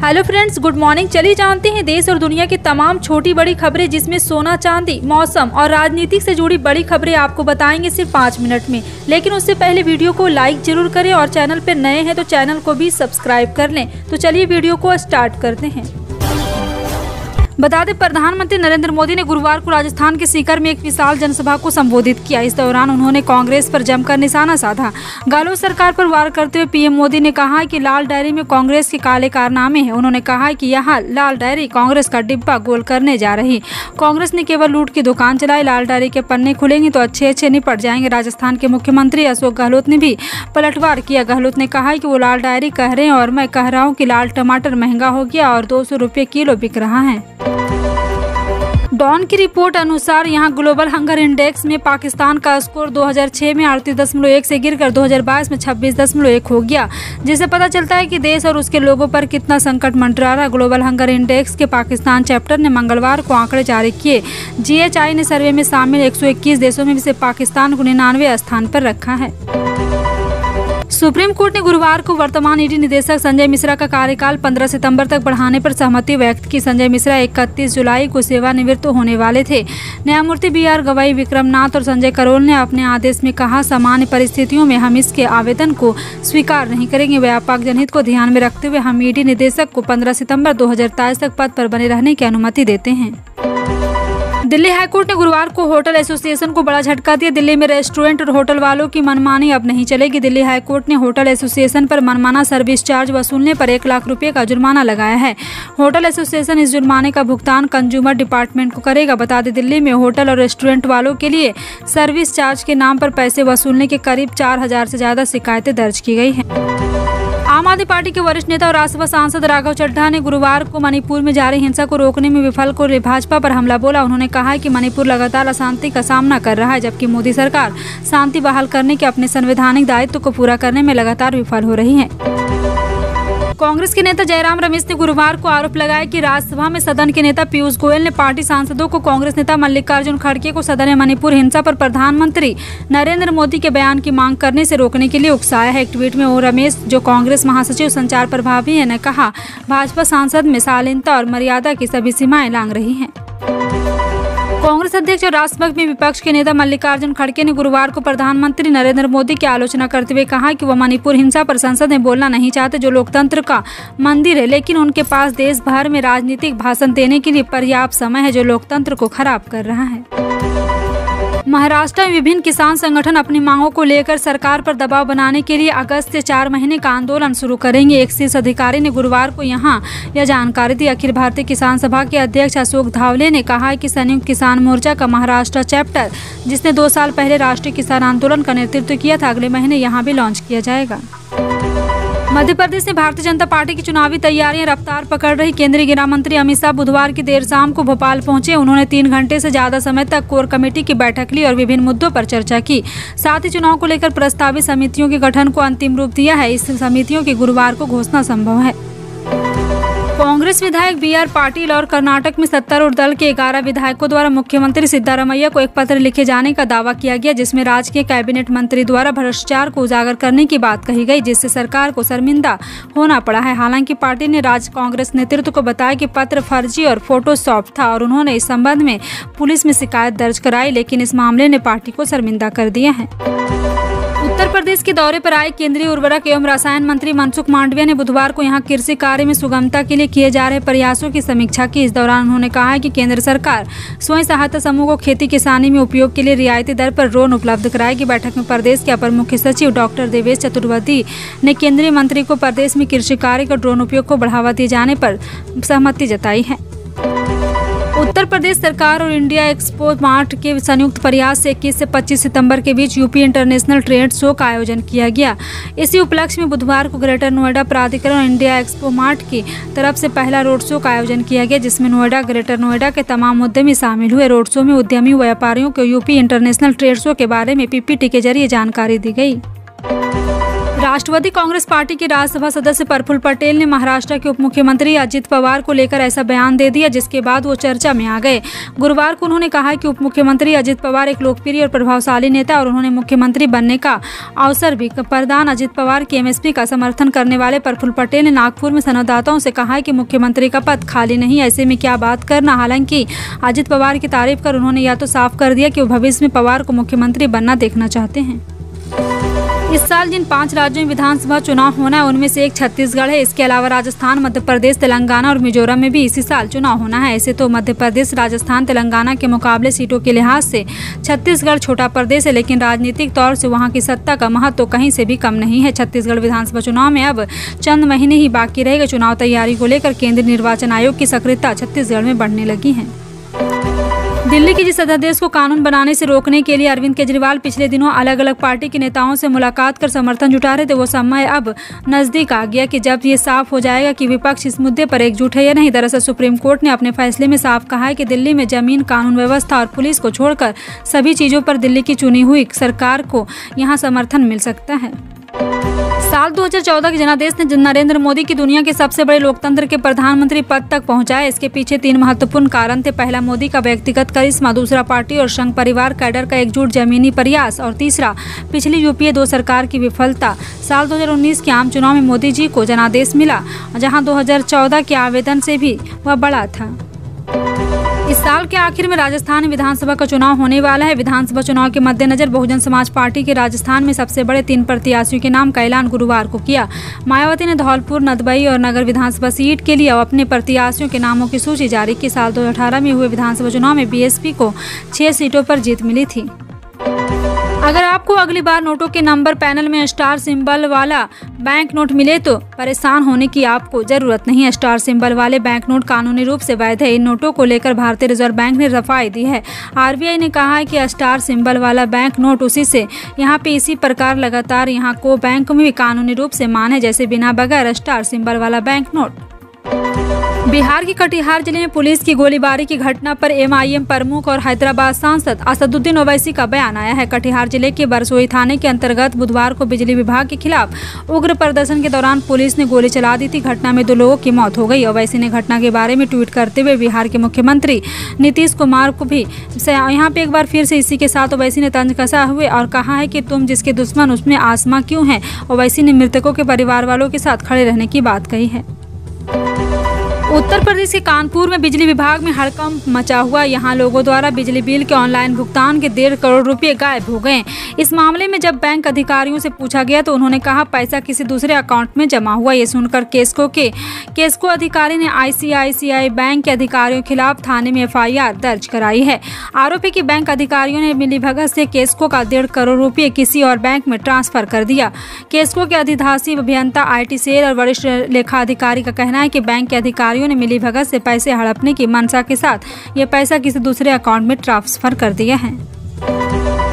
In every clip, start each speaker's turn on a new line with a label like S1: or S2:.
S1: Hello friends, good morning. चलिए जानते हैं देश और दुनिया की तमाम छोटी बड़ी खबरें, जिसमें सोना चांदी, मौसम और राजनीति से जुड़ी बड़ी खबरें आपको बताएंगे सिर्फ 5 मिनट में। लेकिन उससे पहले वीडियो को लाइक जरूर करें और चैनल पर नए हैं तो चैनल को भी सब्सक्राइब कर लें। तो चलिए वीडियो को स्टार्ट करते हैं। बता दें, प्रधानमंत्री नरेंद्र मोदी ने गुरुवार को राजस्थान के सीकर में एक विशाल जनसभा को संबोधित किया। इस दौरान उन्होंने कांग्रेस पर जमकर निशाना साधा। गहलोत सरकार पर वार करते हुए पीएम मोदी ने कहा कि लाल डायरी में कांग्रेस के काले कारनामे हैं। उन्होंने कहा कि यह लाल डायरी कांग्रेस का डिब्बा गोल करने जा रही। कांग्रेस ने केवल लूट की दुकान चलाई। लाल डायरी के पन्ने खुलेंगे तो अच्छे निपट जाएंगे। राजस्थान के मुख्यमंत्री अशोक गहलोत ने भी पलटवार किया। गहलोत ने कहा कि वो लाल डायरी कह रहे हैं और मैं कह रहा हूँ कि लाल टमाटर महंगा हो गया और 200 रुपये किलो बिक रहा है। डॉन की रिपोर्ट अनुसार यहाँ ग्लोबल हंगर इंडेक्स में पाकिस्तान का स्कोर 2006 में 38.1 से गिरकर 2022 में 26.1 हो गया, जिससे पता चलता है कि देश और उसके लोगों पर कितना संकट मंडरा रहा है। ग्लोबल हंगर इंडेक्स के पाकिस्तान चैप्टर ने मंगलवार को आंकड़े जारी किए। GHI ने सर्वे में शामिल 121 देशों में से पाकिस्तान को 99वें स्थान पर रखा है। सुप्रीम कोर्ट ने गुरुवार को वर्तमान ईडी निदेशक संजय मिश्रा का कार्यकाल 15 सितंबर तक बढ़ाने पर सहमति व्यक्त की। संजय मिश्रा 31 जुलाई को सेवानिवृत्त होने वाले थे। न्यायमूर्ति BR गवाई, विक्रम नाथ और संजय करोल ने अपने आदेश में कहा, सामान्य परिस्थितियों में हम इसके आवेदन को स्वीकार नहीं करेंगे। व्यापक जनहित को ध्यान में रखते हुए हम ईडी निदेशक को 15 सितंबर 2023 तक पद पर बने रहने की अनुमति देते हैं। दिल्ली हाईकोर्ट ने गुरुवार को होटल एसोसिएशन को बड़ा झटका दिया। दिल्ली में रेस्टोरेंट और होटल वालों की मनमानी अब नहीं चलेगी। दिल्ली हाईकोर्ट ने होटल एसोसिएशन पर मनमाना सर्विस चार्ज वसूलने पर 1 लाख रुपए का जुर्माना लगाया है। होटल एसोसिएशन इस जुर्माने का भुगतान कंज्यूमर डिपार्टमेंट को करेगा। बता दें, दिल्ली में होटल और रेस्टोरेंट वालों के लिए सर्विस चार्ज के नाम पर पैसे वसूलने के करीब 4000 से ज्यादा शिकायतें दर्ज की गई हैं। आम आदमी पार्टी के वरिष्ठ नेता और राज्यसभा सांसद राघव चड्ढा ने गुरुवार को मणिपुर में जारी हिंसा को रोकने में विफल को भाजपा पर हमला बोला। उन्होंने कहा कि मणिपुर लगातार अशांति का सामना कर रहा है, जबकि मोदी सरकार शांति बहाल करने के अपने संवैधानिक दायित्व को पूरा करने में लगातार विफल हो रही है। कांग्रेस के नेता जयराम रमेश ने गुरुवार को आरोप लगाया कि राज्यसभा में सदन के नेता पीयूष गोयल ने पार्टी सांसदों को कांग्रेस नेता मल्लिकार्जुन खड़गे को सदन में मणिपुर हिंसा पर प्रधानमंत्री नरेंद्र मोदी के बयान की मांग करने से रोकने के लिए उकसाया है। एक ट्वीट में रमेश, जो कांग्रेस महासचिव संचार प्रभारी है, ने कहा, भाजपा सांसद में शालीनता और मर्यादा की सभी सीमाएं लांघ रही है। कांग्रेस अध्यक्ष और राज्यसभा में विपक्ष के नेता मल्लिकार्जुन खड़गे ने गुरुवार को प्रधानमंत्री नरेंद्र मोदी की आलोचना करते हुए कहा कि वह मणिपुर हिंसा पर संसद में बोलना नहीं चाहते, जो लोकतंत्र का मंदिर है, लेकिन उनके पास देश भर में राजनीतिक भाषण देने के लिए पर्याप्त समय है, जो लोकतंत्र को खराब कर रहा है। महाराष्ट्र में विभिन्न किसान संगठन अपनी मांगों को लेकर सरकार पर दबाव बनाने के लिए अगस्त से 4 महीने का आंदोलन शुरू करेंगे। एक शीर्ष अधिकारी ने गुरुवार को यहां यह जानकारी दी। अखिल भारतीय किसान सभा के अध्यक्ष अशोक धावले ने कहा कि संयुक्त किसान मोर्चा का महाराष्ट्र चैप्टर, जिसने 2 साल पहले राष्ट्रीय किसान आंदोलन का नेतृत्व किया था, अगले महीने यहाँ भी लॉन्च किया जाएगा। मध्य प्रदेश में भारतीय जनता पार्टी की चुनावी तैयारियां रफ्तार पकड़ रही। केंद्रीय गृह मंत्री अमित शाह बुधवार की देर शाम को भोपाल पहुंचे। उन्होंने 3 घंटे से ज्यादा समय तक कोर कमेटी की बैठक ली और विभिन्न मुद्दों पर चर्चा की। साथ ही चुनाव को लेकर प्रस्तावित समितियों के गठन को अंतिम रूप दिया है। इस समितियों की गुरुवार को घोषणा संभव है। कांग्रेस विधायक BR पाटिल और कर्नाटक में सत्तारूढ़ दल के 11 विधायकों द्वारा मुख्यमंत्री सिद्धारमैया को एक पत्र लिखे जाने का दावा किया गया, जिसमें राज्य के कैबिनेट मंत्री द्वारा भ्रष्टाचार को उजागर करने की बात कही गई, जिससे सरकार को शर्मिंदा होना पड़ा है। हालांकि पार्टी ने राज्य कांग्रेस नेतृत्व को बताया कि पत्र फर्जी और फोटोशॉप था और उन्होंने इस संबंध में पुलिस में शिकायत दर्ज कराई, लेकिन इस मामले ने पार्टी को शर्मिंदा कर दिया है। उत्तर प्रदेश के दौरे पर आए केंद्रीय उर्वरक एवं रसायन मंत्री मनसुख मांडविया ने बुधवार को यहां कृषि कार्य में सुगमता के लिए किए जा रहे प्रयासों की समीक्षा की। इस दौरान उन्होंने कहा कि केंद्र सरकार स्वयं सहायता समूह को खेती किसानी में उपयोग के लिए रियायती दर पर ड्रोन उपलब्ध कराएगी। बैठक में प्रदेश के अपर मुख्य सचिव डॉक्टर देवेश चतुर्वेदी ने केंद्रीय मंत्री को प्रदेश में कृषि कार्य का ड्रोन उपयोग को बढ़ावा दिए जाने पर सहमति जताई है। उत्तर प्रदेश सरकार और इंडिया एक्सपो मार्ट के संयुक्त प्रयास से 21 से 25 सितंबर के बीच यूपी इंटरनेशनल ट्रेड शो का आयोजन किया गया। इसी उपलक्ष्य में बुधवार को ग्रेटर नोएडा प्राधिकरण और इंडिया एक्सपो मार्ट की तरफ से पहला रोड शो का आयोजन किया गया, जिसमें नोएडा, ग्रेटर नोएडा के तमाम उद्यमी शामिल हुए। रोड शो में उद्यमी व्यापारियों को यूपी इंटरनेशनल ट्रेड शो के बारे में PPT के जरिए जानकारी दी गई। राष्ट्रवादी कांग्रेस पार्टी के राज्यसभा सदस्य प्रफुल्ल पटेल ने महाराष्ट्र के उप मुख्यमंत्री अजित पवार को लेकर ऐसा बयान दे दिया जिसके बाद वो चर्चा में आ गए। गुरुवार को उन्होंने कहा कि उप मुख्यमंत्री अजित पवार एक लोकप्रिय और प्रभावशाली नेता और उन्होंने मुख्यमंत्री बनने का अवसर भी प्रदान। अजित पवार की एमएसपी का समर्थन करने वाले प्रफुल्ल पटेल ने नागपुर में संवाददाताओं से कहा कि मुख्यमंत्री का पद खाली नहीं, ऐसे में क्या बात करना। हालांकि अजित पवार की तारीफ कर उन्होंने यह तो साफ कर दिया कि वो भविष्य में पवार को मुख्यमंत्री बनना देखना चाहते हैं। इस साल जिन 5 राज्यों में विधानसभा चुनाव होना है उनमें से एक छत्तीसगढ़ है। इसके अलावा राजस्थान, मध्य प्रदेश, तेलंगाना और मिजोरम में भी इसी साल चुनाव होना है। ऐसे तो मध्य प्रदेश, राजस्थान, तेलंगाना के मुकाबले सीटों के लिहाज से छत्तीसगढ़ छोटा प्रदेश है, लेकिन राजनीतिक तौर से वहां की सत्ता का महत्व तो कहीं से भी कम नहीं है। छत्तीसगढ़ विधानसभा चुनाव में अब चंद महीने ही बाकी रहेगा। चुनाव तैयारी को लेकर केंद्रीय निर्वाचन आयोग की सक्रियता छत्तीसगढ़ में बढ़ने लगी है। दिल्ली के जिस अध्यादेश को कानून बनाने से रोकने के लिए अरविंद केजरीवाल पिछले दिनों अलग अलग पार्टी के नेताओं से मुलाकात कर समर्थन जुटा रहे थे, वो समय अब नजदीक आ गया कि जब ये साफ हो जाएगा कि विपक्ष इस मुद्दे पर एकजुट है या नहीं। दरअसल सुप्रीम कोर्ट ने अपने फैसले में साफ कहा है कि दिल्ली में जमीन, कानून व्यवस्था और पुलिस को छोड़कर सभी चीजों पर दिल्ली की चुनी हुई सरकार को यहाँ समर्थन मिल सकता है। साल 2014 के जनादेश ने नरेंद्र मोदी की दुनिया के सबसे बड़े लोकतंत्र के प्रधानमंत्री पद तक पहुंचाया। इसके पीछे 3 महत्वपूर्ण कारण थे। पहला, मोदी का व्यक्तिगत करिश्मा, दूसरा, पार्टी और संघ परिवार कैडर का एकजुट जमीनी प्रयास और तीसरा, पिछली यूपीए 2 सरकार की विफलता। साल 2019 के आम चुनाव में मोदी जी को जनादेश मिला, जहां 2014 के आवेदन से भी वह बड़ा था। इस साल के आखिर में राजस्थान में विधानसभा का चुनाव होने वाला है। विधानसभा चुनाव के मद्देनजर बहुजन समाज पार्टी के राजस्थान में सबसे बड़े 3 प्रत्याशियों के नाम का ऐलान गुरुवार को किया। मायावती ने धौलपुर, नदबई और नगर विधानसभा सीट के लिए अपने प्रत्याशियों के नामों की सूची जारी की। साल 2018 में हुए विधानसभा चुनाव में बीएसपी को 6 सीटों पर जीत मिली थी। अगर आपको अगली बार नोटों के नंबर पैनल में स्टार सिंबल वाला बैंक नोट मिले तो परेशान होने की आपको जरूरत नहीं है। स्टार सिंबल वाले बैंक नोट कानूनी रूप से वैध है। इन नोटों को लेकर भारतीय रिजर्व बैंक ने रफाई दी है। आरबीआई ने कहा है कि स्टार सिंबल वाला बैंक नोट उसी से यहाँ पे इसी प्रकार लगातार यहाँ को बैंक में भी कानूनी रूप से मान है, जैसे बिना बगैर स्टार सिंबल वाला बैंक नोट। बिहार के कटिहार जिले में पुलिस की गोलीबारी की घटना पर एमआईएम प्रमुख और हैदराबाद सांसद असदुद्दीन ओवैसी का बयान आया है। कटिहार जिले के बरसोई थाने के अंतर्गत बुधवार को बिजली विभाग के खिलाफ उग्र प्रदर्शन के दौरान पुलिस ने गोली चला दी थी। घटना में 2 लोगों की मौत हो गई। ओवैसी ने घटना के बारे में ट्वीट करते हुए बिहार के मुख्यमंत्री नीतीश कुमार को भी यहाँ पे एक बार फिर से इसी के साथ ओवैसी ने तंज कसा हुए और कहा है कि तुम जिसके दुश्मन उसमें आसमां क्यों है। ओवैसी ने मृतकों के परिवार वालों के साथ खड़े रहने की बात कही है। उत्तर प्रदेश के कानपुर में बिजली विभाग में हड़कंप मचा हुआ। यहाँ लोगों द्वारा बिजली बिल के ऑनलाइन भुगतान के 1.5 करोड़ रुपए गायब हो गए। इस मामले में जब बैंक अधिकारियों से पूछा गया तो उन्होंने कहा पैसा किसी दूसरे अकाउंट में जमा हुआ। ये सुनकर केस्को अधिकारी ने आईसीआईसीआई बैंक के अधिकारियों के खिलाफ थाने में एफआईआर दर्ज कराई है। आरोप है कि बैंक अधिकारियों ने मिलीभगत से केस्को का 1.5 करोड़ रुपये किसी और बैंक में ट्रांसफर कर दिया। केस्को के अधिशासी अभियंता आईटी सेल और वरिष्ठ लेखा अधिकारी का कहना है कि बैंक के अधिकारियों ने मिलीभगत से पैसे हड़पने की मंशा के साथ ये पैसा किसी दूसरे अकाउंट में ट्रांसफर कर दिया है।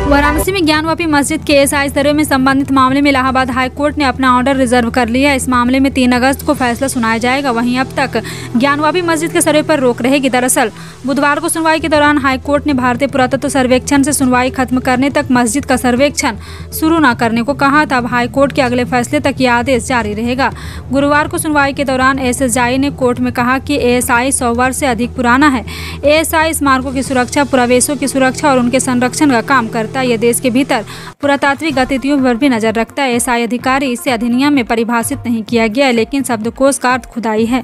S1: वाराणसी में ज्ञानवापी मस्जिद के एएसआई सर्वे में संबंधित मामले में इलाहाबाद हाई कोर्ट ने अपना ऑर्डर रिजर्व कर लिया है। इस मामले में 3 अगस्त को फैसला सुनाया जाएगा। वहीं अब तक ज्ञानवापी मस्जिद के सर्वे पर रोक रहेगी। दरअसल बुधवार को सुनवाई के दौरान हाई कोर्ट ने भारतीय पुरातत्व सर्वेक्षण से सुनवाई खत्म करने तक मस्जिद का सर्वेक्षण शुरू न करने को कहा था। अब हाई कोर्ट के अगले फैसले तक यह आदेश जारी रहेगा। गुरुवार को सुनवाई के दौरान एएसआई ने कोर्ट में कहा कि एएसआई 100 वर्ष से अधिक पुराना है। एएसआई स्मारकों की सुरक्षा, पुरावेशों की सुरक्षा और उनके संरक्षण का काम करता है। यह देश के भीतर पुरातात्विक गतिविधियों पर भी नजर रखता है। एएसआई अधिकारी इसे अधिनियम में परिभाषित नहीं किया गया है, लेकिन शब्दकोश का अर्थ खुदाई है।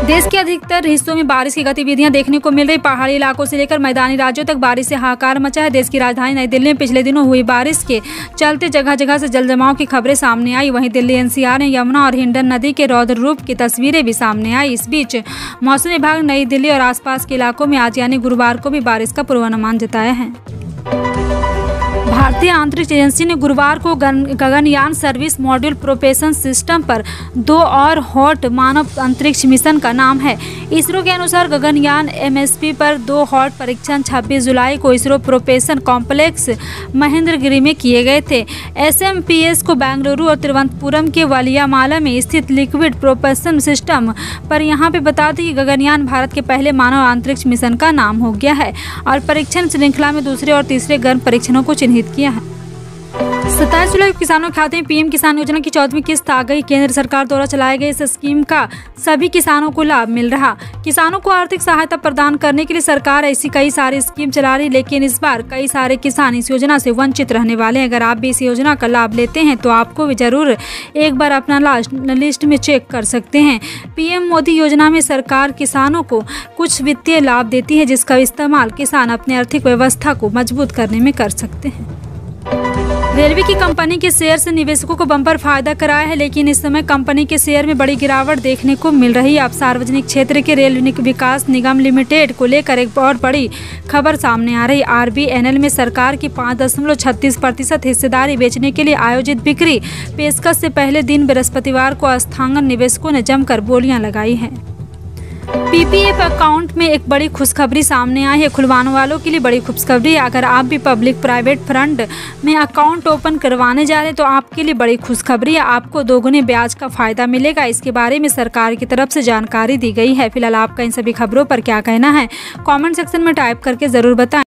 S1: देश के अधिकतर हिस्सों में बारिश की गतिविधियां देखने को मिल रही। पहाड़ी इलाकों से लेकर मैदानी राज्यों तक बारिश से हाहाकार मचा है। देश की राजधानी नई दिल्ली में पिछले दिनों हुई बारिश के चलते जगह जगह से जलजमाव की खबरें सामने आई। वहीं दिल्ली एनसीआर ने यमुना और हिंडन नदी के रौद्र रूप की तस्वीरें भी सामने आई। इस बीच मौसम विभाग ने नई दिल्ली और आसपास के इलाकों में आज यानी गुरुवार को भी बारिश का पूर्वानुमान जताया है। भारतीय अंतरिक्ष एजेंसी ने गुरुवार को गगनयान सर्विस मॉड्यूल प्रोपेशन सिस्टम पर 2 और हॉट मानव अंतरिक्ष मिशन का नाम है। इसरो के अनुसार गगनयान एमएसपी पर 2 हॉट परीक्षण 26 जुलाई को इसरो प्रोपेशन कॉम्प्लेक्स महेंद्रगिरी में किए गए थे। एसएमपीएस को बेंगलुरु और तिरुवनंतपुरम के वलियामाला में स्थित लिक्विड प्रोपेशन सिस्टम पर यहाँ पे बता दें कि गगनयान भारत के पहले मानव अंतरिक्ष मिशन का नाम हो गया है और परीक्षण श्रृंखला में दूसरे और तीसरे गर्म परीक्षणों को चिन्हित किया है। 27 जुलाई को किसानों के खाते में पीएम किसान योजना की 14वीं किस्त आ गई। केंद्र सरकार द्वारा चलाए गए इस स्कीम का सभी किसानों को लाभ मिल रहा। किसानों को आर्थिक सहायता प्रदान करने के लिए सरकार ऐसी कई सारी स्कीम चला रही, लेकिन इस बार कई सारे किसान इस योजना से वंचित रहने वाले हैं। अगर आप भी इस योजना का लाभ लेते हैं तो आपको भी जरूर एक बार अपना लिस्ट में चेक कर सकते हैं। पीएम मोदी योजना में सरकार किसानों को कुछ वित्तीय लाभ देती है, जिसका इस्तेमाल किसान अपनी आर्थिक व्यवस्था को मजबूत करने में कर सकते हैं। रेलवे की कंपनी के शेयर से निवेशकों को बम्पर फायदा कराया है, लेकिन इस समय कंपनी के शेयर में बड़ी गिरावट देखने को मिल रही है। अब सार्वजनिक क्षेत्र के रेल विकास निगम लिमिटेड को लेकर एक और बड़ी खबर सामने आ रही। RVNL में सरकार की 5.36% हिस्सेदारी बेचने के लिए आयोजित बिक्री पेशकश से पहले दिन बृहस्पतिवार को अस्थांगन निवेशकों ने जमकर बोलियां लगाई हैं। PPF अकाउंट में एक बड़ी खुशखबरी सामने आई है। खुलवाने वालों के लिए बड़ी खुशखबरी है। अगर आप भी पब्लिक प्राइवेट फंड में अकाउंट ओपन करवाने जा रहे हैं तो आपके लिए बड़ी खुशखबरी है। आपको दोगुने ब्याज का फायदा मिलेगा। इसके बारे में सरकार की तरफ से जानकारी दी गई है। फिलहाल आपका इन सभी खबरों पर क्या कहना है, कमेंट सेक्शन में टाइप करके ज़रूर बताएं।